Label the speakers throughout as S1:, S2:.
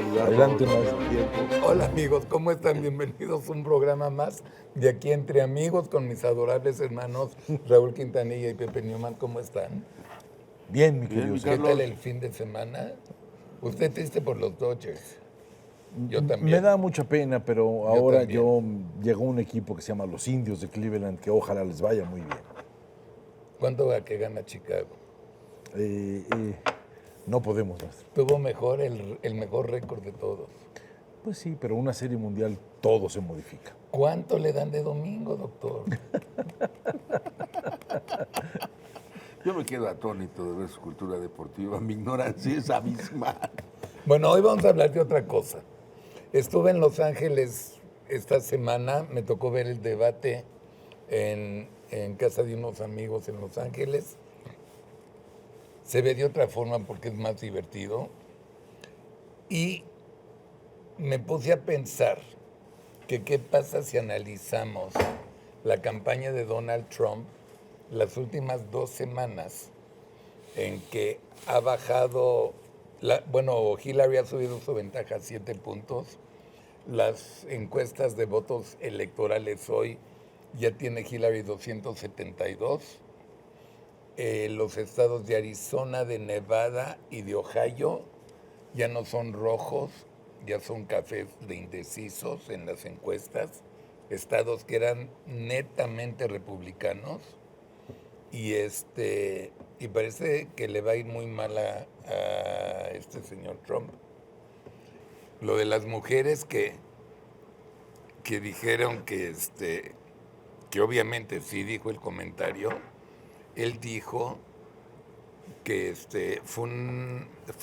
S1: saludar
S2: Adelante,
S1: a todos
S2: maestro.
S1: al tiempo.
S3: Hola amigos, ¿cómo están? Bienvenidos a un programa más de Aquí Entre Amigos con mis adorables hermanos Raúl Quintanilla y Pepe Newman. ¿Cómo están?
S2: Bien, mi
S1: Bien,
S2: querido
S1: mi
S3: ¿Qué
S2: señor.
S3: tal
S1: Carlos.
S3: el fin de semana? Usted triste por los Dodgers. Yo
S2: Me
S3: también.
S2: da mucha pena, pero ahora
S3: también.
S2: llegó un equipo que se llama los Indios de Cleveland, que ojalá les vaya muy bien.
S3: ¿Cuánto va que gana Chicago?
S2: Eh, eh, no podemos, maestro.
S3: Tuvo mejor el mejor récord de todos.
S2: Pues sí, pero una serie mundial todo se modifica.
S3: ¿Cuánto le dan de domingo, doctor?
S1: Yo me quedo atónito de ver su cultura deportiva. Mi ignorancia es abismal.
S3: Bueno, hoy vamos a hablar de otra cosa. Estuve en Los Ángeles esta semana, me tocó ver el debate en casa de unos amigos en Los Ángeles. Se ve de otra forma porque es más divertido. Y me puse a pensar que qué pasa si analizamos la campaña de Donald Trump las últimas 2 semanas en que ha bajado, bueno, Hillary ha subido su ventaja a 7 puntos. Las encuestas de votos electorales hoy ya tiene Hillary 272. Los estados de Arizona, de Nevada y de Ohio ya no son rojos, ya son cafés de indecisos en las encuestas. Estados que eran netamente republicanos. Y parece que le va a ir muy mal a este señor Trump. Lo de las mujeres que dijeron que obviamente sí dijo el comentario, él dijo que fue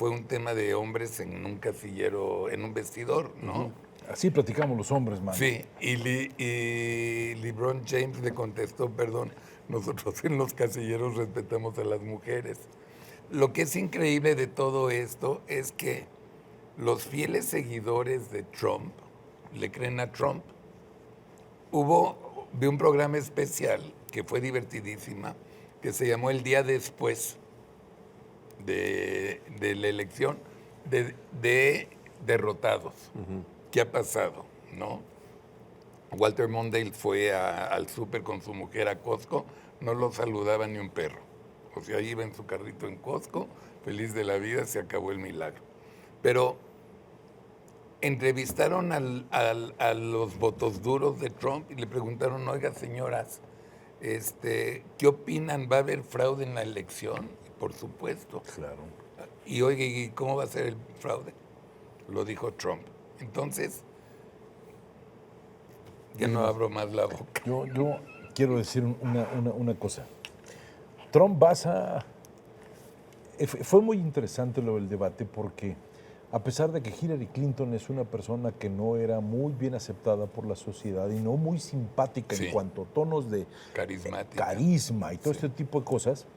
S3: un tema de hombres en un casillero, en un vestidor, ¿no?
S2: Así platicamos los hombres, man.
S3: Sí, y LeBron James le contestó, perdón, nosotros en los casilleros respetamos a las mujeres. Lo que es increíble de todo esto es que los fieles seguidores de Trump le creen a Trump. Vi un programa especial que fue divertidísima, que se llamó El Día Después de la elección de derrotados. ¿Qué ha pasado? ¿No? Walter Mondale fue al súper con su mujer a Costco, no lo saludaba ni un perro. O sea, iba en su carrito en Costco, feliz de la vida, se acabó el milagro. Pero entrevistaron a los votos duros de Trump y le preguntaron, oiga, señoras, ¿qué opinan? ¿Va a haber fraude en la elección? Por supuesto.
S2: Claro.
S3: Y oiga, ¿y cómo va a ser el fraude? Lo dijo Trump. Entonces, ya no abro más la boca.
S2: Yo quiero decir una cosa. Trump fue muy interesante lo del debate porque a pesar de que Hillary Clinton es una persona que no era muy bien aceptada por la sociedad y no muy simpática
S3: Sí.
S2: en cuanto a tonos de
S3: Carismática.
S2: carisma y todo este tipo de cosas,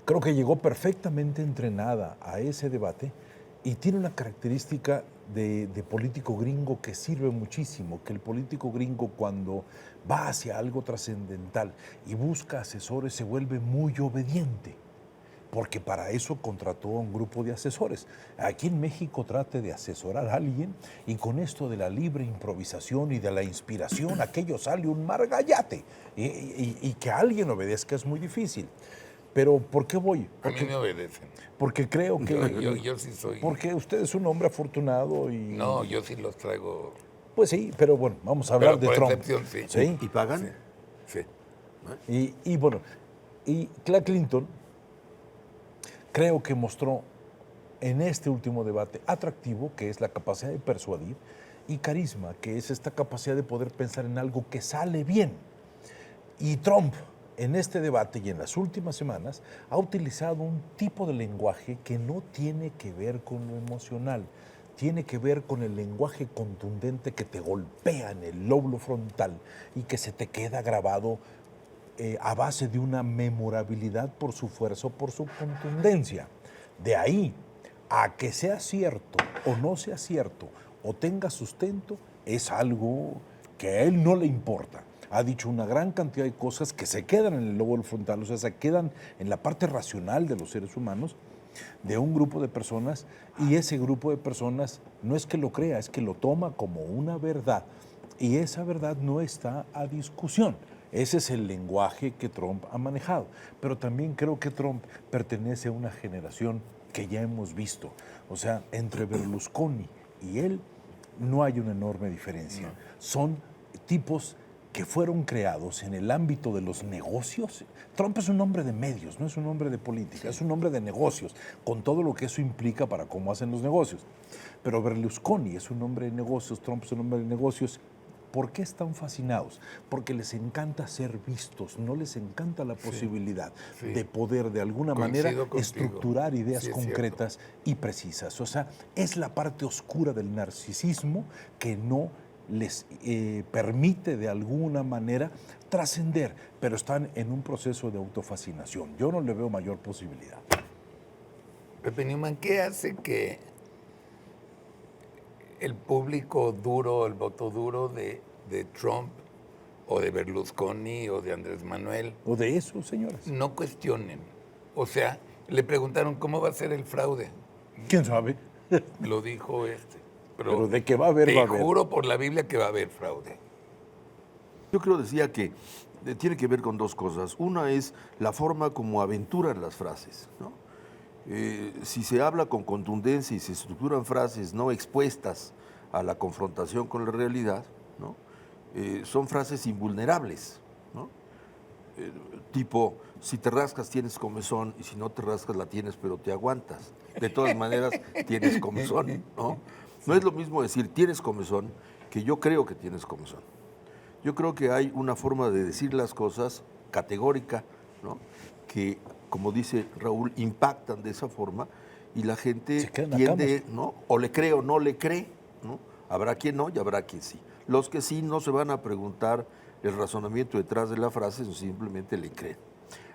S2: creo que llegó perfectamente entrenada a ese debate y tiene una característica de político gringo que sirve muchísimo, que el político gringo cuando va hacia algo trascendental y busca asesores se vuelve muy obediente, porque para eso contrató a un grupo de asesores. Aquí en México trate de asesorar a alguien y con esto de la libre improvisación y de la inspiración, aquello sale un margallate y que alguien obedezca es muy difícil. Pero ¿por qué voy?
S3: A mí me obedecen.
S2: Porque creo que...
S3: Yo sí soy.
S2: Porque usted es un hombre afortunado y...
S3: No, yo sí los traigo.
S2: Pues sí, pero bueno, vamos a hablar
S3: Pero
S2: de
S3: por
S2: Trump.
S3: excepción, sí.
S2: ¿Sí?
S1: ¿Y pagan?
S3: Sí.
S2: Y bueno, y Clay Clinton creo que mostró en este último debate atractivo, que es la capacidad de persuadir, y carisma, que es esta capacidad de poder pensar en algo que sale bien. Y Trump, en este debate y en las últimas semanas, ha utilizado un tipo de lenguaje que no tiene que ver con lo emocional, tiene que ver con el lenguaje contundente que te golpea en el lóbulo frontal y que se te queda grabado a base de una memorabilidad por su fuerza o por su contundencia. De ahí a que sea cierto o no sea cierto o tenga sustento, es algo que a él no le importa. Ha dicho una gran cantidad de cosas que se quedan en el lóbulo frontal, o sea, se quedan en la parte racional de los seres humanos de un grupo de personas, y ese grupo de personas no es que lo crea, es que lo toma como una verdad, y esa verdad no está a discusión. Ese es el lenguaje que Trump ha manejado. Pero también creo que Trump pertenece a una generación que ya hemos visto. O sea, entre Berlusconi y él no hay una enorme diferencia. Son tipos que fueron creados en el ámbito de los negocios. Trump es un hombre de medios, no es un hombre de política, es un hombre de negocios, con todo lo que eso implica para cómo hacen los negocios. Pero Berlusconi es un hombre de negocios, Trump es un hombre de negocios. ¿Por qué están fascinados? Porque les encanta ser vistos, no les encanta la posibilidad de poder de alguna manera estructurar ideas concretas y precisas. O sea, es la parte oscura del narcisismo que no les permite de alguna manera trascender, pero están en un proceso de autofascinación. Yo no le veo mayor posibilidad.
S3: Pepe Newman, ¿qué hace que el público duro, el voto duro de Trump o de Berlusconi o de Andrés Manuel
S2: O de eso, señores.
S3: no cuestionen? O sea, le preguntaron cómo va a ser el fraude.
S2: ¿Quién sabe?
S3: Lo dijo este.
S2: Pero de que va a haber,
S3: te
S2: va a haber.
S3: juro por la Biblia que va a haber fraude.
S1: Yo creo, decía que tiene que ver con dos cosas. Una es la forma como aventuran las frases, ¿no? Si se habla con contundencia y se estructuran frases no expuestas a la confrontación con la realidad, ¿no? Son frases invulnerables, ¿no? Tipo, si te rascas tienes comezón y si no te rascas la tienes pero te aguantas. De todas maneras tienes comezón, ¿no? No es lo mismo decir tienes comezón que yo creo que tienes comezón. Yo creo que hay una forma de decir las cosas categórica, ¿no? Que, como dice Raúl, impactan de esa forma y la gente tiende, ¿no? O le cree o no le cree, ¿no? Habrá quien no y habrá quien sí. Los que sí no se van a preguntar el razonamiento detrás de la frase, sino simplemente le creen.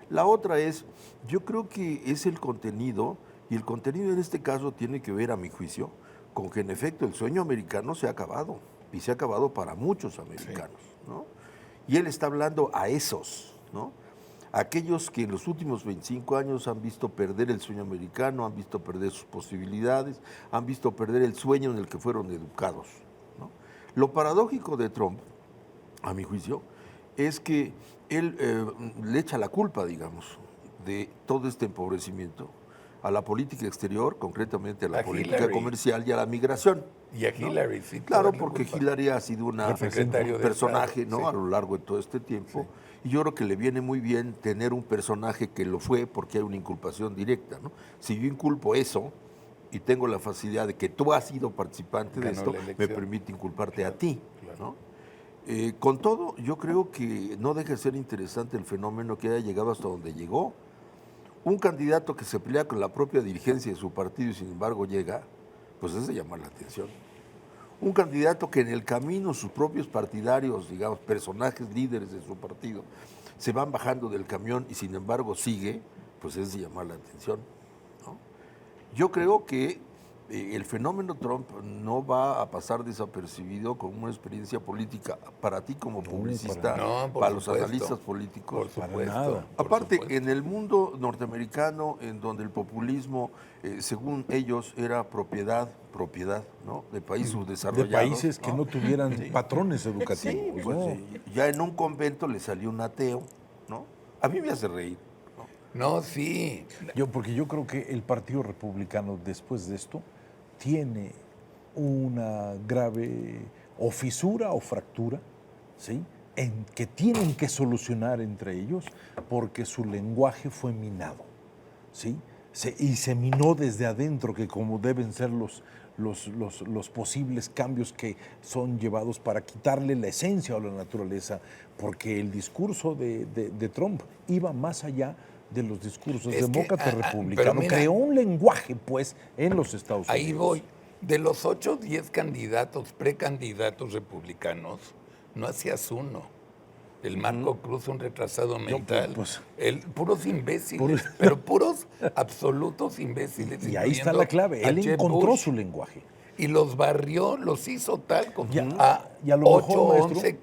S1: La otra es, yo creo que es el contenido, y el contenido en este caso tiene que ver, a mi juicio, con que en efecto el sueño americano se ha acabado, y se ha acabado para muchos americanos, ¿no? Y él está hablando a esos, ¿no? Aquellos que en los últimos 25 años han visto perder el sueño americano, han visto perder sus posibilidades, han visto perder el sueño en el que fueron educados, ¿no? Lo paradójico de Trump, a mi juicio, es que él le echa la culpa, digamos, de todo este empobrecimiento a la política exterior, concretamente a la política
S3: Hillary
S1: comercial y a la migración.
S3: Y a Hillary, sí.
S1: Claro, porque Hillary ha sido un personaje,
S3: Estado,
S1: ¿no? A lo largo de todo este tiempo. Y yo creo que le viene muy bien tener un personaje que lo fue porque hay una inculpación directa, ¿no? Si yo inculpo eso y tengo la facilidad de que tú has sido participante de esto, me permite inculparte a ti, ¿no? Con todo, yo creo que no deja de ser interesante el fenómeno que haya llegado hasta donde llegó. Un candidato que se pelea con la propia dirigencia de su partido y sin embargo llega, pues es de llamar la atención. Un candidato que en el camino sus propios partidarios, digamos, personajes líderes de su partido, se van bajando del camión y sin embargo sigue, pues es de llamar la atención, ¿no? Yo creo que el fenómeno Trump no va a pasar desapercibido como una experiencia política para ti como publicista, para los analistas políticos.
S3: Por supuesto.
S1: Aparte, en el mundo norteamericano, en donde el populismo, según ellos, era propiedad, ¿no? De países subdesarrollados.
S2: De países que no tuvieran patrones educativos.
S1: Sí, pues, ya en un convento le salió un ateo, ¿no? A mí me hace reír.
S3: No, sí.
S2: Porque yo creo que el Partido Republicano, después de esto, tiene una grave o fisura o fractura, ¿sí? En que tienen que solucionar entre ellos porque su lenguaje fue minado, ¿sí? Y se minó desde adentro, que como deben ser los posibles cambios que son llevados para quitarle la esencia o la naturaleza, porque el discurso de Trump iba más allá de los discursos demócrata republicano. Creó un lenguaje, pues, en los Estados Unidos.
S3: Ahí voy. De los 8 o 10 candidatos, precandidatos republicanos, no hacías uno. El Marco Cruz, un retrasado mental. Puros imbéciles, pero puros absolutos imbéciles.
S2: Y ahí está la clave. Él encontró su lenguaje.
S3: Y los barrió, los hizo tal como
S2: y a lo
S3: 8
S2: mejor, maestro,
S3: 11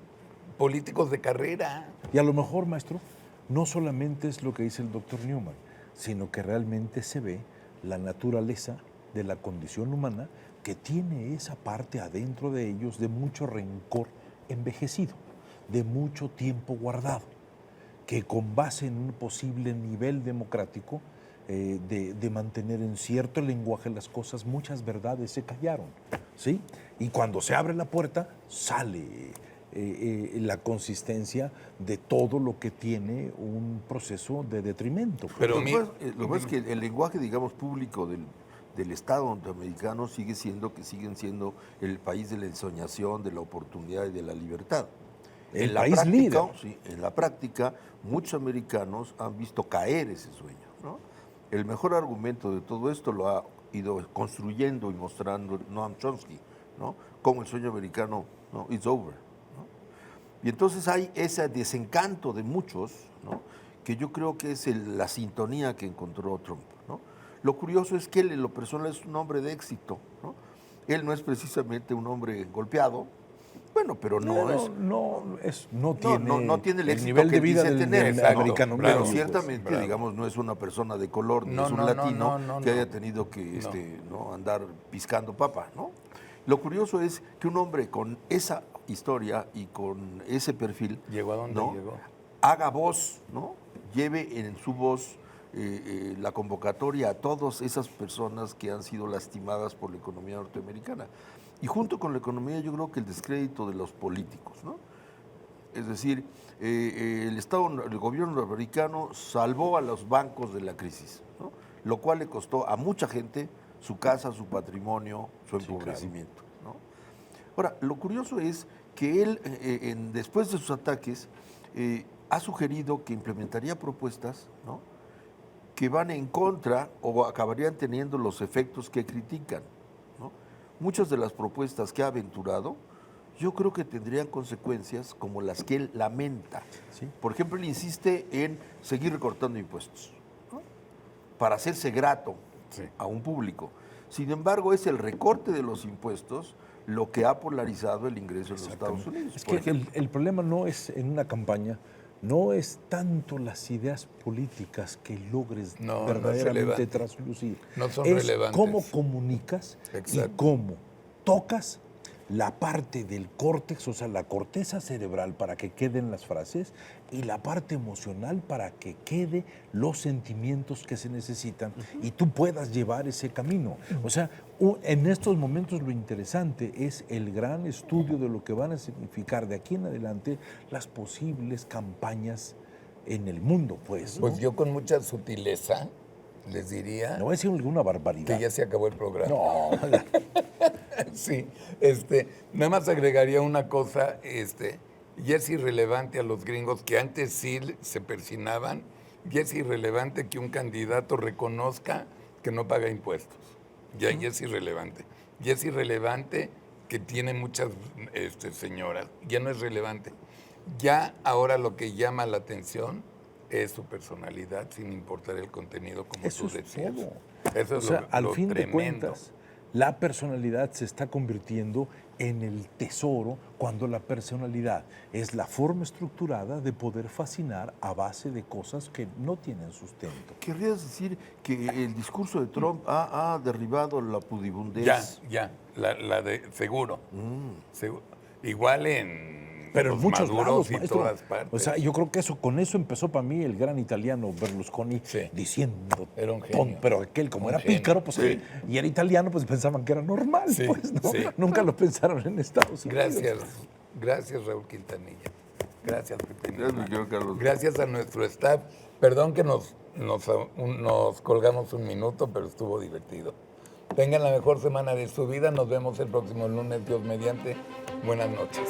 S3: políticos de carrera.
S2: Y a lo mejor, maestro, no solamente es lo que dice el doctor Newman, sino que realmente se ve la naturaleza de la condición humana que tiene esa parte adentro de ellos de mucho rencor envejecido, de mucho tiempo guardado, que con base en un posible nivel democrático de mantener en cierto lenguaje las cosas, muchas verdades se callaron, ¿sí? Y cuando se abre la puerta, sale la consistencia de todo lo que tiene un proceso de detrimento.
S3: Pero
S1: Lo que pasa es que el lenguaje, digamos, público del Estado norteamericano siguen siendo el país de la ensoñación, de la oportunidad y de la libertad.
S2: El país líder.
S1: Sí, en la práctica, muchos americanos han visto caer ese sueño, ¿no? El mejor argumento de todo esto lo ha ido construyendo y mostrando Noam Chomsky, ¿no? Como el sueño americano, ¿no? It's over, ¿no? Y entonces hay ese desencanto de muchos, ¿no? Que yo creo que es la sintonía que encontró Trump, ¿no? Lo curioso es que él en lo personal es un hombre de éxito, ¿no? Él no es precisamente un hombre golpeado, bueno, pero
S2: no
S1: tiene el éxito
S2: nivel
S1: que
S2: de vida
S1: dice
S2: del
S1: tener,
S2: americano
S1: pero
S2: medio,
S1: ciertamente,
S3: bravo.
S1: digamos, no es una persona de color, no,
S3: No,
S1: es un
S3: no,
S1: latino
S3: no,
S1: que haya tenido que ¿no? andar piscando papa, ¿no? Lo curioso es que un hombre con esa historia y con ese perfil,
S3: ¿Llegó a donde
S1: ¿no?
S3: llegó?
S1: Haga voz, ¿no? Lleve en su voz la convocatoria a todas esas personas que han sido lastimadas por la economía norteamericana. Y junto con la economía yo creo que el descrédito de los políticos, ¿no? Es decir, el gobierno norteamericano salvó a los bancos de la crisis, ¿no? Lo cual le costó a mucha gente su casa, su patrimonio, su empobrecimiento, ¿no? Ahora, lo curioso es que él, después de sus ataques, ha sugerido que implementaría propuestas, ¿no? Que van en contra o acabarían teniendo los efectos que critican, ¿no? Muchas de las propuestas que ha aventurado, yo creo que tendrían consecuencias como las que él lamenta.
S2: Sí.
S1: Por ejemplo, él insiste en seguir recortando impuestos, ¿no? Para hacerse grato a un público. Sin embargo, es el recorte de los impuestos lo que ha polarizado el ingreso en los Estados Unidos.
S2: Es
S1: Por
S2: que
S1: ejemplo,
S2: el problema no es en una campaña, no es tanto las ideas políticas que logres
S3: No, no es
S2: verdaderamente
S3: relevante.
S2: traslucir.
S3: No son
S2: es
S3: relevantes.
S2: cómo comunicas
S3: Exacto.
S2: y cómo tocas la parte del córtex, o sea, la corteza cerebral para que queden las frases y la parte emocional para que quede los sentimientos que se necesitan y tú puedas llevar ese camino. O sea, en estos momentos lo interesante es el gran estudio de lo que van a significar de aquí en adelante las posibles campañas en el mundo, pues. ¿no?
S3: Pues yo con mucha sutileza les diría
S2: No voy a decir alguna barbaridad.
S3: que ya se acabó el programa.
S2: No,
S3: Sí, nada más agregaría una cosa, ya es irrelevante a los gringos que antes sí se persinaban, ya es irrelevante que un candidato reconozca que no paga impuestos, ya es irrelevante, ya es irrelevante que tiene muchas señoras, ya no es relevante, ya ahora lo que llama la atención es su personalidad, sin importar el contenido, como
S2: eso
S3: tú
S2: es
S3: decías.
S2: todo.
S3: Eso
S2: O
S3: es
S2: sea, al
S3: lo
S2: fin de
S3: tremendo.
S2: cuentas, la personalidad se está convirtiendo en el tesoro cuando la personalidad es la forma estructurada de poder fascinar a base de cosas que no tienen sustento.
S1: ¿querrías decir que el discurso de Trump ha derribado la pudibundez?
S3: La de seguro. Seguro. Igual en
S2: Pero en
S3: los
S2: muchos
S3: Maduros
S2: lados,
S3: y
S2: maestro.
S3: todas partes.
S2: O sea, yo creo que con eso empezó para mí el gran italiano Berlusconi
S3: Sí.
S2: diciendo,
S3: Era un genio.
S2: pero aquel como
S3: Un
S2: era
S3: genio.
S2: pícaro, pues,
S3: Sí.
S2: y era italiano, pues pensaban que era normal,
S3: Sí,
S2: pues, ¿no?
S3: sí.
S2: Nunca lo pensaron en Estados Unidos.
S3: Gracias Raúl Quintanilla. Gracias Pepe.
S1: Gracias, mi querido Carlos.
S3: Gracias a nuestro staff. Perdón que nos colgamos un minuto, pero estuvo divertido. Tengan la mejor semana de su vida. Nos vemos el próximo lunes, Dios mediante. Buenas noches.